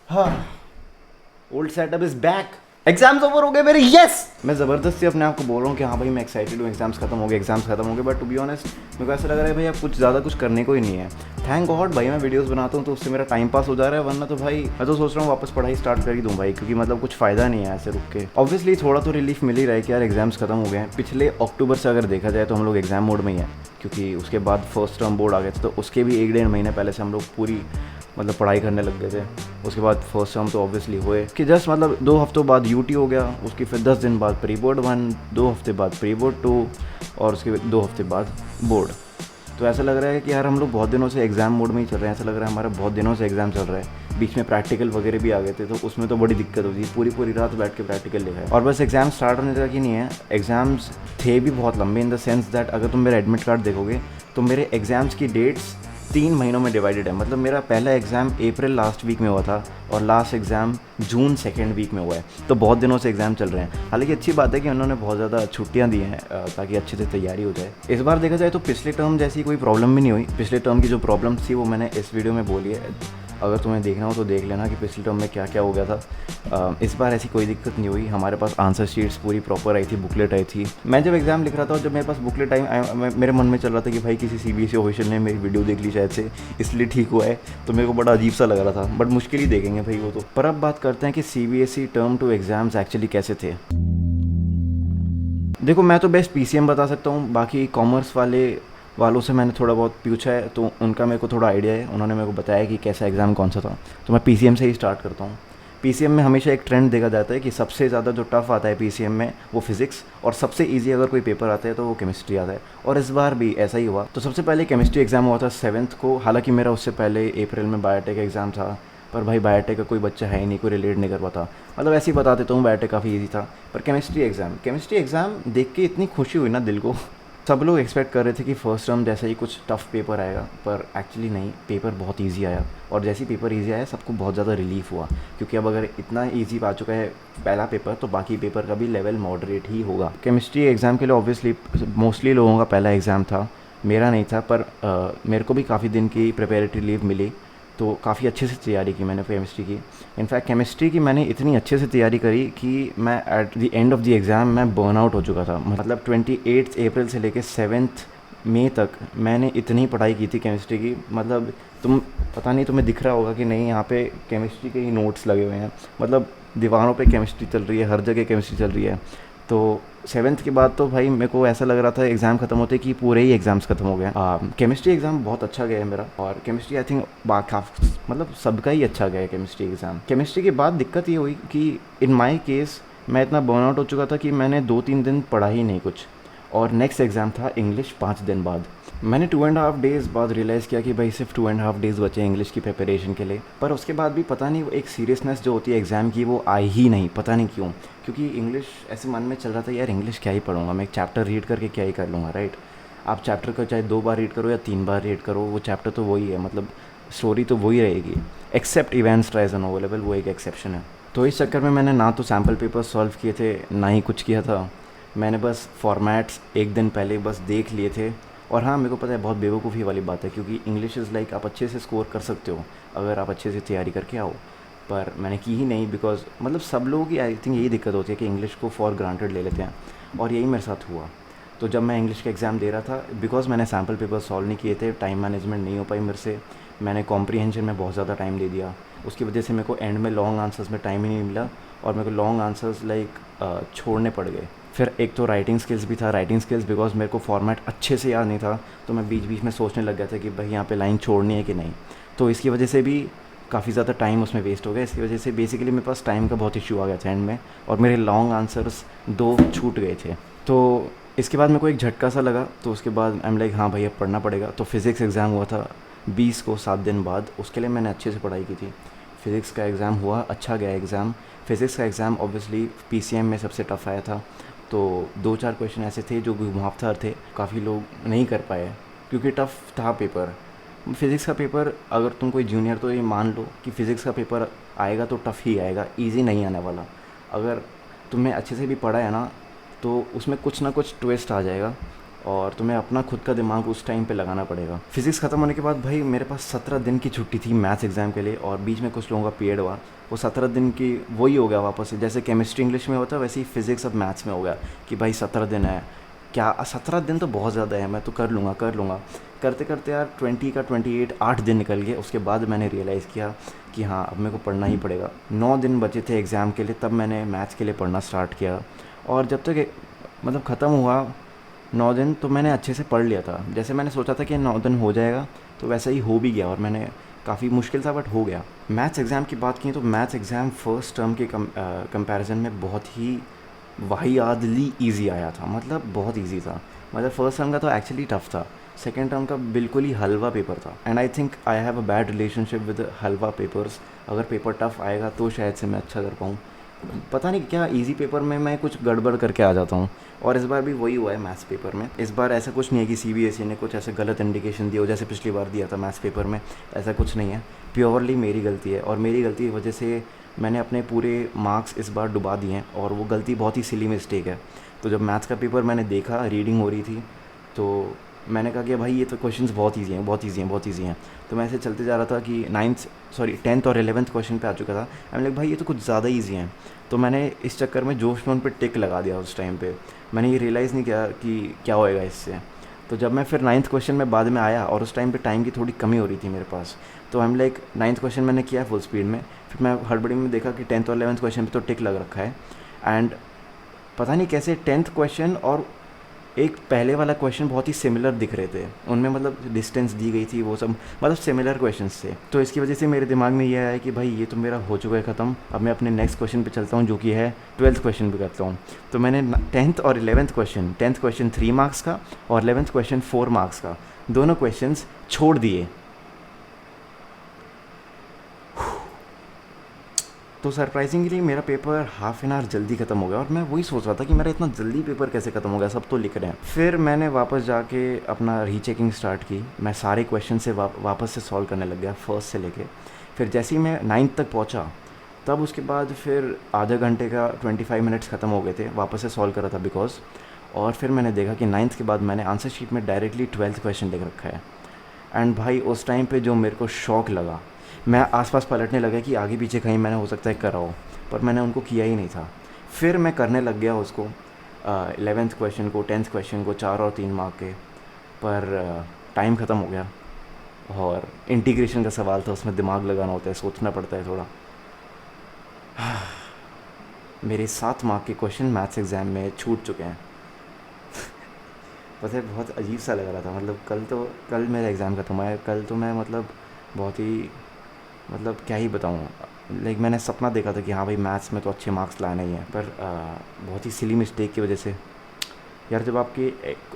हाँ, old setup is back. Exams over हो गए मेरे, यस। मैं ज़बरदस्ती अपने आप को बोल रहा हूँ कि हाँ भाई मैं एक्साइटेड हूँ, एग्जाम्स खत्म हो गए, एग्जाम्स खत्म हो गए, बट टू बी ऑनेस्ट मेरे को ऐसा लग रहा है भाई अब कुछ ज़्यादा कुछ करने को ही नहीं है। थैंक गॉड भाई मैं वीडियोस बनाता हूँ तो उससे मेरा टाइम पास हो जा रहा है, वरना तो भाई मैं तो सोच रहा हूँ वापस पढ़ाई स्टार्ट कर ही दूँ भाई, क्योंकि मतलब कुछ फ़ायदा नहीं है ऐसे रुक के। ऑब्वियसली थोड़ा तो रिलीफ मिल ही रहा है कि यार एग्जाम्स खत्म हो गए हैं। पिछले अक्टूबर से अगर देखा जाए तो हम लोग एग्जाम मोड में ही हैं, क्योंकि उसके बाद फर्स्ट टर्म बोर्ड आ गए थे, तो उसके भी 1 डेढ़ महीने पहले से हम लोग पूरी मतलब पढ़ाई करने लग गए थे। उसके बाद फर्स्ट टर्म तो ऑब्वियसली हुए कि जस्ट मतलब 2 हफ्तों बाद यूटी हो गया, उसकी फिर 10 दिन बाद प्री बोर्ड 1, 2 हफ्ते बाद प्री बोर्ड 2, और उसके 2 हफ्ते बाद बोर्ड। तो ऐसा लग रहा है कि यार हम लोग बहुत दिनों से एग्ज़ाम मोड में ही चल रहे हैं, ऐसा लग रहा है हमारा बहुत दिनों से एग्ज़ाम चल रहा है। बीच में प्रैक्टिकल वगैरह भी आ गए थे, तो उसमें तो बड़ी दिक्कत होती है, पूरी पूरी रात बैठ के प्रैक्टिकल लिखा है। और बस एग्ज़ाम स्टार्ट होने तक ही नहीं है, एग्ज़ाम्स थे भी बहुत लंबे, इन द सेंस दैट अगर तुम मेरा एडमिट कार्ड देखोगे तो मेरे एग्ज़ाम्स की डेट्स 3 महीनों में डिवाइडेड है। मतलब मेरा पहला एग्ज़ाम अप्रैल लास्ट वीक में हुआ था और लास्ट एग्ज़ाम जून सेकेंड वीक में हुआ है, तो बहुत दिनों से एग्ज़ाम चल रहे हैं। हालांकि अच्छी बात है कि उन्होंने बहुत ज़्यादा छुट्टियां दी हैं ताकि अच्छे से तैयारी हो जाए। इस बार देखा जाए तो पिछले टर्म जैसी कोई प्रॉब्लम भी नहीं हुई। पिछले टर्म की जो प्रॉब्लम थी वो मैंने इस वीडियो में बोली है, अगर तुम्हें देखना हो तो देख लेना कि पिछले टर्म में क्या क्या हो गया था। इस बार ऐसी कोई दिक्कत नहीं हुई, हमारे पास आंसर शीट्स पूरी प्रॉपर आई थी, बुकलेट आई थी। मैं जब एग्ज़ाम लिख रहा था और जब मेरे पास बुकलेट आई, मेरे मन में चल रहा था कि भाई किसी सीबीएसई ऑफिशियल ने मेरी वीडियो देख ली शायद से, इसलिए ठीक हुआ है। तो मेरे को बड़ा अजीब सा लग रहा था, बट मुश्किल ही देखेंगे भाई वो तो। पर अब बात करते हैं कि CBSE term two exams actually कैसे थे। देखो मैं तो बेस्ट पीसीएम बता सकता हूँ, बाकी कॉमर्स वालों से मैंने थोड़ा बहुत पूछा है तो उनका मेरे को थोड़ा आइडिया है, उन्होंने मेरे को बताया कि कैसा एग्ज़ाम कौन सा था, तो मैं पीसीएम से ही स्टार्ट करता हूँ। पीसीएम में हमेशा एक ट्रेंड देखा जाता है कि सबसे ज़्यादा जो टफ आता है पीसीएम में वो फिज़िक्स, और सबसे इजी अगर कोई पेपर आता है तो वो केमिस्ट्री आता है, और इस बार भी ऐसा ही हुआ। तो सबसे पहले केमिस्ट्री एग्ज़ाम हुआ था 7th को, हालांकि मेरा उससे पहले अप्रैल में बायोटेक एग्ज़ाम था, पर भाई बायोटेक का कोई बच्चा है ही नहीं, कोई रिलेट नहीं कर पाता। मतलब ऐसे ही बता देता हूँ, बायोटेक काफ़ी ईजी था। पर केमिस्ट्री एग्ज़ाम देख के इतनी खुशी हुई ना दिल को। सब लोग एक्सपेक्ट कर रहे थे कि फर्स्ट टर्म जैसे ही कुछ टफ पेपर आएगा, पर एक्चुअली नहीं, पेपर बहुत इजी आया। और जैसे ही पेपर इजी आया सबको बहुत ज़्यादा रिलीफ हुआ, क्योंकि अब अगर इतना इजी आ चुका है पहला पेपर तो बाकी पेपर का भी लेवल मॉडरेट ही होगा। केमिस्ट्री एग्ज़ाम के लिए ऑब्वियसली मोस्टली लोगों का पहला एग्ज़ाम था, मेरा नहीं था, पर मेरे को भी काफ़ी दिन की प्रिपरेटरी लीव मिली, तो काफ़ी अच्छे से तैयारी की मैंने केमिस्ट्री की। इनफैक्ट केमिस्ट्री की मैंने इतनी अच्छे से तैयारी करी कि मैं at the end of the exam मैं बर्न आउट हो चुका था। मतलब 28 अप्रैल से लेकर 7 मई तक मैंने इतनी पढ़ाई की थी केमिस्ट्री की। मतलब तुम पता नहीं तुम्हें दिख रहा होगा कि नहीं, यहाँ पे केमिस्ट्री के ही नोट्स लगे हुए हैं, मतलब दीवारों पे केमिस्ट्री चल रही है, हर जगह केमिस्ट्री चल रही है। तो 7th के बाद तो भाई मेरे को ऐसा लग रहा था एग्ज़ाम ख़त्म होते कि पूरे ही एग्ज़ाम्स ख़त्म हो गए। केमिस्ट्री एग्ज़ाम बहुत अच्छा गया है मेरा, और केमिस्ट्री आई थिंक मतलब सबका ही अच्छा गया है केमिस्ट्री एग्ज़ाम। केमिस्ट्री के बाद दिक्कत ये हुई कि इन माई केस मैं इतना बर्न आउट हो चुका था कि मैंने 2-3 दिन पढ़ा ही नहीं कुछ, और नेक्स्ट एग्ज़ाम था इंग्लिश 5 दिन बाद। मैंने 2.5 डेज़ बाद रियलाइज़ किया कि भाई सिर्फ 2.5 डेज़ बचे हैं इंग्लिश की प्रिपरेशन के लिए। पर उसके बाद भी पता नहीं वो एक सीरियसनेस जो होती है एग्ज़ाम की वो आई ही नहीं, पता नहीं क्यों। क्योंकि इंग्लिश ऐसे मन में चल रहा था यार इंग्लिश क्या ही पढ़ूंगा मैं, एक चैप्टर रीड करके क्या ही कर लूँगा, राइट। आप चैप्टर को चाहे 2 बार रीड करो या 3 बार रीड करो, वो चैप्टर तो वही है, मतलब स्टोरी तो वही रहेगी, एक्सेप्ट इवेंट्स ट्राइज अनअवेलेबल, वो एक एक्सेप्शन है। तो इस चक्कर में मैंने ना तो सैम्पल पेपर सॉल्व किए थे, ना ही कुछ किया था। मैंने बस फॉर्मेट्स एक दिन पहले बस देख लिए थे। और हाँ, मेरे को पता है बहुत बेवकूफ़ी वाली बात है, क्योंकि इंग्लिश इज़ लाइक आप अच्छे से स्कोर कर सकते हो अगर आप अच्छे से तैयारी करके आओ, पर मैंने की ही नहीं। बिकॉज मतलब सब लोगों की आई थिंक यही दिक्कत होती है कि इंग्लिश को फॉर ग्रांटेड ले लेते हैं, और यही मेरे साथ हुआ। तो जब मैं इंग्लिश का एग्ज़ाम दे रहा था, बिकॉज मैंने सैम्पल पेपर सॉल्व नहीं किए थे, टाइम मैनेजमेंट नहीं हो पाई मेरे से, मैंने कॉम्प्रीहेंशन में बहुत ज़्यादा टाइम दे दिया, उसकी वजह से मेरे को एंड में लॉन्ग आंसर्स में टाइम ही नहीं मिला, और मेरे को लॉन्ग आंसर्स लाइक छोड़ने पड़ गए। फिर एक तो राइटिंग स्किल्स भी था, राइटिंग स्किल्स बिकॉज मेरे को फॉर्मेट अच्छे से याद नहीं था, तो मैं बीच बीच में सोचने लग गया था कि भाई यहाँ पे लाइन छोड़नी है कि नहीं। तो इसकी वजह से भी काफ़ी ज़्यादा टाइम उसमें वेस्ट हो गया। इसकी वजह से बेसिकली मेरे पास टाइम का बहुत इशू आ गया था एंड में, और मेरे लॉन्ग आंसर्स 2 छूट गए थे। तो इसके बाद मेरे को एक झटका सा लगा, तो उसके बाद आई एम लाइक हाँ भाई अब पढ़ना पड़ेगा। तो फिज़िक्स एग्ज़ाम हुआ था 20 को 7 दिन बाद, उसके लिए मैंने अच्छे से पढ़ाई की थी। फ़िज़िक्स का एग्ज़ाम हुआ, अच्छा गया एग्ज़ाम। फ़िज़िक्स का एग्ज़ाम ऑब्वियसली पीसीएम में सबसे टफ आया था, तो 2-4 क्वेश्चन ऐसे थे जो घुमावदार थे, काफ़ी लोग नहीं कर पाए क्योंकि टफ़ था पेपर। फ़िज़िक्स का पेपर अगर तुम कोई जूनियर तो ये मान लो कि फ़िज़िक्स का पेपर आएगा तो टफ़ ही आएगा, इजी नहीं आने वाला। अगर तुमने अच्छे से भी पढ़ा है ना तो उसमें कुछ ना कुछ ट्विस्ट आ जाएगा, और तुम्हें अपना खुद का दिमाग उस टाइम पे लगाना पड़ेगा। फिज़िक्स ख़त्म होने के बाद भाई मेरे पास 17 दिन की छुट्टी थी मैथ्स एग्ज़ाम के लिए, और बीच में कुछ लोगों का पीरियड हुआ। वो 17 दिन की वही हो गया वापस से, जैसे केमिस्ट्री इंग्लिश में होता है वैसे ही फिज़िक्स अब मैथ्स में हो गया कि भाई 17 दिन है। क्या 17 दिन तो बहुत ज़्यादा है, मैं तो कर लूँगा कर लूँगा। करते करते यार 20 का 28 8 दिन निकल गए। उसके बाद मैंने रियलाइज़ किया कि हाँ अब मेरे को पढ़ना ही पड़ेगा। 9 दिन बचे थे एग्ज़ाम के लिए, तब मैंने मैथ्स के लिए पढ़ना स्टार्ट किया। और जब तक मतलब ख़त्म हुआ 9 दिन, तो मैंने अच्छे से पढ़ लिया था। जैसे मैंने सोचा था कि 9 दिन हो जाएगा, तो वैसा ही हो भी गया। और मैंने काफ़ी मुश्किल था बट हो गया। मैथ्स एग्ज़ाम की बात की तो मैथ्स एग्ज़ाम फर्स्ट टर्म के कंपैरिजन में बहुत ही वाहियातली ईज़ी आया था, मतलब बहुत ईज़ी था। मतलब फर्स्ट टर्म का तो एक्चुअली टफ़ था, सेकेंड टर्म का बिल्कुल ही हलवा पेपर था। And I think I have a bad relationship with halwa papers. अगर पेपर टफ़ आएगा तो शायद से मैं अच्छा कर पाऊँ। पता नहीं क्या इजी पेपर में मैं कुछ गड़बड़ करके आ जाता हूँ। और इस बार भी वही हुआ है मैथ्स पेपर में। इस बार ऐसा कुछ नहीं है कि सीबीएसई ने कुछ ऐसे गलत इंडिकेशन दिया हो जैसे पिछली बार दिया था मैथ्स पेपर में। ऐसा कुछ नहीं है, प्योरली मेरी गलती है। और मेरी गलती की वजह से मैंने अपने पूरे मार्क्स इस बार डुबा दिए हैं, और वो गलती बहुत ही सिली मिस्टेक है। तो जब मैथ्स का पेपर मैंने देखा, रीडिंग हो रही थी, तो मैंने कहा कि भाई ये तो क्वेश्चंस बहुत ईजी हैं, बहुत ईजी हैं, बहुत ईजी हैं। तो मैं ऐसे चलते जा रहा था कि 10th और 11th क्वेश्चन पे आ चुका था। मैंने लगा भाई ये तो कुछ ज़्यादा ईजी हैं। तो मैंने इस चक्कर में जोश में उन पर टिक लगा दिया उस टाइम पे। मैंने ये रियलाइज़ नहीं किया कि क्या होएगा इससे। तो जब मैं फिर 9th क्वेश्चन में बाद में आया, और उस टाइम पे टाइम की थोड़ी कमी हो रही थी मेरे पास, तो I am like 9th question मैंने किया फुल स्पीड में। फिर मैं हड़बड़ी में देखा कि 10th और 11th क्वेश्चन पे तो टिक लग रखा है। एंड पता नहीं कैसे 10th क्वेश्चन और एक पहले वाला क्वेश्चन बहुत ही सिमिलर दिख रहे थे। उनमें मतलब डिस्टेंस दी गई थी, वो सब मतलब सिमिलर क्वेश्चंस थे। तो इसकी वजह से मेरे दिमाग में ये आया कि भाई ये तो मेरा हो चुका है ख़त्म। अब मैं अपने नेक्स्ट क्वेश्चन पे चलता हूँ, जो कि है 12th क्वेश्चन पे करता हूँ। तो मैंने 10th क्वेश्चन 3 मार्क्स का और 11th क्वेश्चन 4 मार्क्स का, दोनों क्वेश्चन छोड़ दिए। तो सरप्राइजिंगली मेरा पेपर हाफ एन आवर जल्दी ख़त्म हो गया। और मैं वही सोच रहा था कि मेरा इतना जल्दी पेपर कैसे ख़त्म हो गया, सब तो लिख रहे हैं। फिर मैंने वापस जाके अपना रीचेकिंग स्टार्ट की। मैं सारे क्वेश्चन से वापस से सॉल्व करने लग गया, फर्स्ट से लेके। फिर जैसे ही मैं 9th तक पहुंचा, तब उसके बाद फिर आधे घंटे का 25 मिनट्स ख़त्म हो गए थे, वापस से सॉल्व करा था बिकॉज। और फिर मैंने देखा कि 9th के बाद मैंने आंसर शीट में डायरेक्टली 12th क्वेश्चन लिख रखा है। एंड भाई उस टाइम पे जो मेरे को शौक लगा, मैं आसपास पलटने लगा कि आगे पीछे कहीं मैंने हो सकता है करा हो, पर मैंने उनको किया ही नहीं था। फिर मैं करने लग गया उसको, 11th क्वेश्चन को, 10th क्वेश्चन को, 4 और 3 मार्क के। पर टाइम ख़त्म हो गया, और इंटीग्रेशन का सवाल था, उसमें दिमाग लगाना होता है, सोचना पड़ता है थोड़ा। मेरे 7 मार्क के क्वेश्चन मैथ्स एग्ज़ाम में छूट चुके हैं। पता है बहुत अजीब सा लग रहा था। मतलब कल मेरा एग्ज़ाम ख़त्म हुआ है। कल तो मैं मतलब बहुत ही, मतलब क्या ही बताऊँ। लाइक मैंने सपना देखा था कि हाँ भाई मैथ्स में तो अच्छे मार्क्स लाने ही हैं, पर बहुत ही सिली मिस्टेक की वजह से। यार जब आपके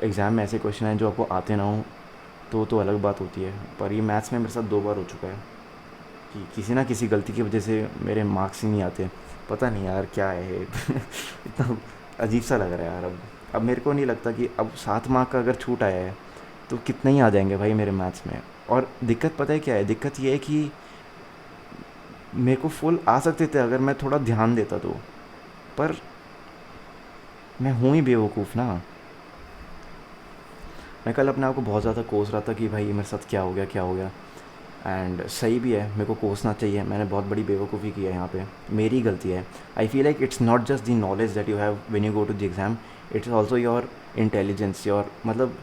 एग्ज़ाम में ऐसे क्वेश्चन हैं जो आपको आते ना हो, तो अलग बात होती है। पर ये मैथ्स में मेरे साथ 2 बार हो चुका है कि किसी ना किसी गलती की वजह से मेरे मार्क्स ही नहीं आते। पता नहीं यार क्या है इतना अजीब सा लग रहा है यार। अब मेरे को नहीं लगता कि अब 7 मार्क का अगर छूट आया है तो कितने ही आ जाएंगे भाई मेरे मैथ्स में। और दिक्कत पता है क्या है, दिक्कत ये है कि मेरे को फुल आ सकते थे अगर मैं थोड़ा ध्यान देता तो। पर मैं हूँ ही बेवकूफ़ ना। मैं कल अपने आप को बहुत ज़्यादा कोस रहा था कि भाई मेरे साथ क्या हो गया, क्या हो गया। एंड सही भी है, मेरे को कोसना चाहिए। मैंने बहुत बड़ी बेवकूफ़ी की है यहाँ पे, मेरी गलती है। I feel like it's not just the knowledge that you have when you go to the exam, it's also your intelligence, your मतलब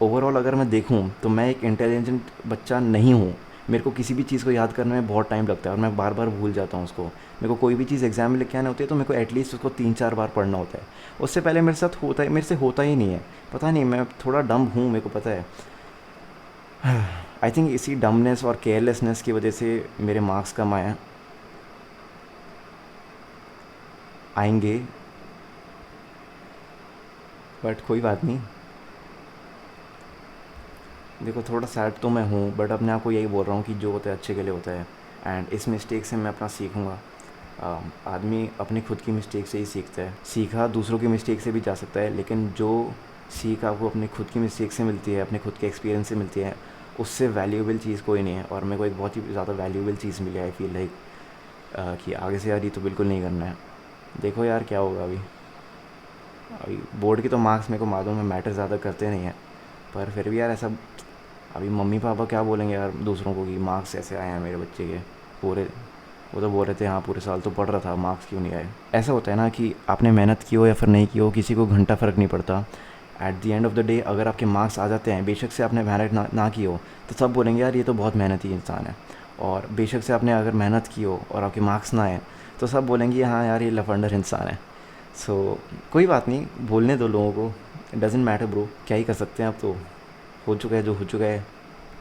ओवरऑल अगर मैं देखूँ तो मैं एक इंटेलिजेंट बच्चा नहीं हूँ। मेरे को किसी भी चीज़ को याद करने में बहुत टाइम लगता है, और मैं बार बार भूल जाता हूँ उसको। मेरे को कोई भी चीज़ एग्ज़ाम में लिख के आनी होती है तो मेरे को एटलीस्ट उसको 3-4 बार पढ़ना होता है। उससे पहले मेरे से होता ही नहीं है। पता नहीं, मैं थोड़ा डम हूँ, मेरे को पता है। आई थिंक इसी डमनेस और केयरलेसनेस की वजह से मेरे मार्क्स कम आएंगे। बट कोई बात नहीं। देखो थोड़ा सैड तो मैं हूँ, बट अपने आप को यही बोल रहा हूँ कि जो होता है अच्छे के लिए होता है। एंड इस मिस्टेक से मैं अपना सीखूँगा। आदमी अपनी खुद की मिस्टेक से ही सीखता है। सीखा दूसरों की मिस्टेक से भी जा सकता है, लेकिन जो सीख आपको अपनी खुद की मिस्टेक से मिलती है, अपने खुद के एक्सपीरियंस से मिलती है, उससे वैल्यूएबल चीज़ कोई नहीं है। और मेरे को एक बहुत ही ज़्यादा वैल्यूएबल चीज़ मिली। आई फील लाइक कि आगे से यार ये तो बिल्कुल नहीं करना है। देखो यार क्या होगा अभी। अभी बोर्ड की तो मार्क्स मेरे को मालूम है मैटर ज़्यादा करते नहीं हैं, पर फिर भी यार ऐसा अभी मम्मी पापा क्या बोलेंगे यार दूसरों को कि मार्क्स ऐसे आए हैं मेरे बच्चे के पूरे। वो तो बोल रहे थे हाँ पूरे साल तो पढ़ रहा था, मार्क्स क्यों नहीं आए। ऐसा होता है ना कि आपने मेहनत की हो या फिर नहीं की हो, किसी को घंटा फ़र्क नहीं पड़ता। At the end of the day अगर आपके मार्क्स आ जाते हैं, बेशक से आपने मेहनत ना की हो, तो सब बोलेंगे यार ये तो बहुत मेहनती इंसान है। और बेशक से आपने अगर मेहनत की हो और आपके मार्क्स ना आए, तो सब बोलेंगे हाँ यार ये लफंडर इंसान है। सो कोई बात नहीं, बोलने दो लोगों को, इट डजेंट मैटर ब्रो, क्या ही कर सकते हैं। अब तो हो चुका है जो हो चुका है।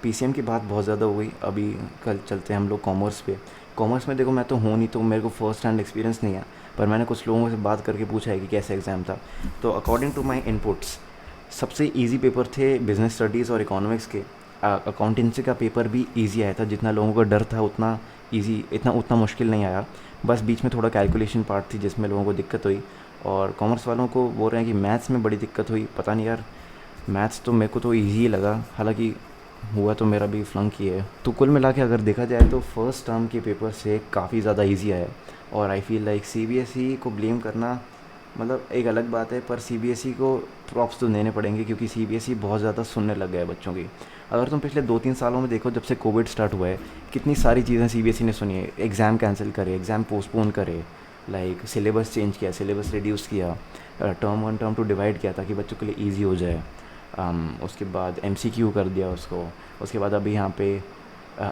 पीसीएम की बात बहुत ज़्यादा हो गई, अभी कल चलते हैं हम लोग कॉमर्स पे। कॉमर्स में देखो मैं तो हूँ नहीं, तो मेरे को फर्स्ट हैंड एक्सपीरियंस नहीं है, पर मैंने कुछ लोगों से बात करके पूछा है कि कैसा एग्ज़ाम था। तो अकॉर्डिंग टू माई इनपुट्स सबसे इजी पेपर थे बिज़नेस स्टडीज़ और इकोनॉमिक्स के। अकाउंटेंसी का पेपर भी इजी आया था, जितना लोगों को डर था उतना इजी, उतना मुश्किल नहीं आया। बस बीच में थोड़ा कैलकुलेशन पार्ट थी जिसमें लोगों को दिक्कत हुई। और कॉमर्स वालों को बोल रहे हैं कि मैथ्स में बड़ी दिक्कत हुई, पता नहीं यार। मैथ्स तो मेरे को तो ईजी ही लगा, हालांकि हुआ तो मेरा भी फ्लंक ही है। तो कुल मिला के अगर देखा जाए तो फर्स्ट टर्म के पेपर से काफ़ी ज़्यादा इजी है। और आई फील लाइक सीबीएसई को ब्लेम करना मतलब एक अलग बात है, पर सीबीएसई को प्रॉप्स तो देने पड़ेंगे, क्योंकि सीबीएसई बहुत ज़्यादा सुनने लग गया है बच्चों की। अगर तुम पिछले 2-3 सालों में देखो, जब से कोविड स्टार्ट हुआ है, कितनी सारी चीज़ें सीबीएसई ने सुनी है। एग्ज़ाम कैंसिल करे, एग्ज़ाम पोस्टपोन करे, लाइक सिलेबस चेंज किया, सिलेबस रिड्यूस किया, टर्म 1 टर्म 2 डिवाइड किया ताकि बच्चों के लिए ईजी हो जाए। उसके बाद एमसीक्यू कर दिया उसको। उसके बाद अभी यहाँ पे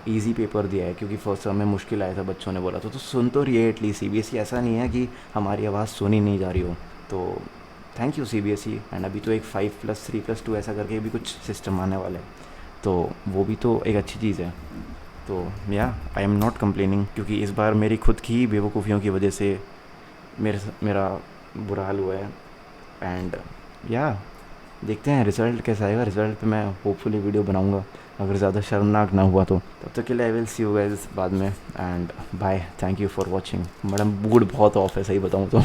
इजी पेपर दिया है, क्योंकि फर्स्ट टर्म में मुश्किल आया था बच्चों ने बोला तो सुन तो रही है एटलीस्ट सीबीएसई, ऐसा नहीं है कि हमारी आवाज़ सुनी नहीं जा रही हो। तो थैंक यू सीबीएसई। एंड अभी तो एक 5+3+2 ऐसा करके भी कुछ सिस्टम आने वाला है, तो वो भी तो एक अच्छी चीज़ है। तो या आई एम नॉट कंप्लेनिंग, क्योंकि इस बार मेरी खुद की बेवकूफ़ियों की वजह से मेरा बुरा हाल हुआ है। एंड या देखते हैं रिज़ल्ट कैसा आएगा। रिज़ल्ट पे मैं होपफुली वीडियो बनाऊंगा, अगर ज़्यादा शर्मनाक ना हुआ तो। तब तक के लिए I will see you guys बाद में, and bye, thank you for watching. Madam mood बहुत ऑफ है सही बताऊँ तो।